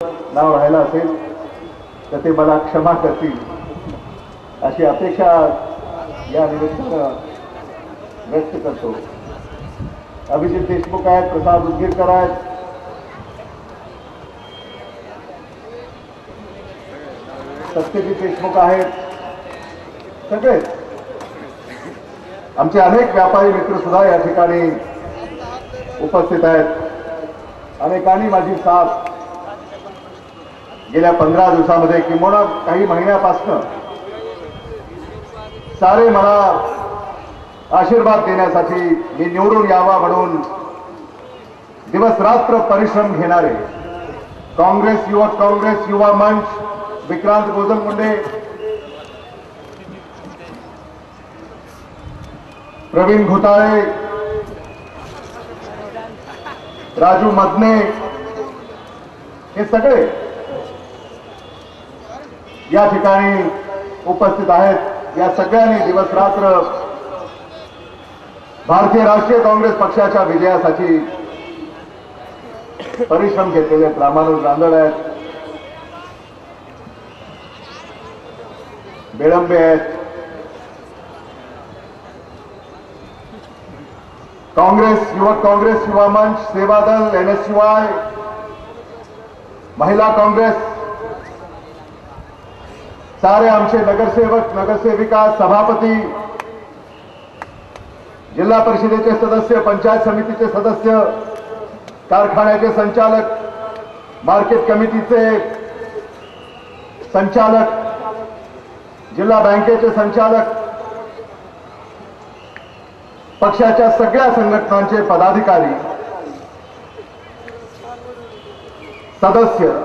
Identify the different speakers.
Speaker 1: नाव राहिलं असेल तर ते मला क्षमा करतील अशी अपेक्षा या निमित्तानं व्यक्त करतो। अभिजित देशमुख आहेत, प्रसाद उदगीरकर आहेत, सत्यजित देशमुख आहेत, सगळे आमचे अनेक व्यापारी मित्र सुद्धा या ठिकाणी उपस्थित आहेत। अनेकांनी माझी साथ गेल्या 15 दिवसामध्ये किंवा काही महिन्यापासून सारे मला आशीर्वाद देण्यासाठी मी निवडून यावा म्हणून दिवस रात्र परिश्रम घेणारे काँग्रेस युवक काँग्रेस युवा मंच, विक्रांत गोजमगुंडे, प्रवीण घोटाळे, राजू मदने, हे सगळे या ठिकाणी उपस्थित आहेत। या सगळ्यांनी दिवस रात्र भारतीय राष्ट्रीय काँग्रेस पक्षाच्या विजयासाठी परिश्रम घेतलेले आहेत। रामानुज रांदड आहेत, बेळंबे आहेत, काँग्रेस युवक काँग्रेस युवा मंच, सेवादल, NSUI, महिला काँग्रेस, सारे आमचे नगरसेवक नगरसेविका, सभापती, जिल्हा परिषदेचे सदस्य, पंचायत समितीचे सदस्य, कारखान्याचे संचालक, मार्केट कमिटीचे संचालक, जिल्हा बँकेचे संचालक, पक्षाच्या सगळ्या संघटनांचे पदाधिकारी, सदस्य,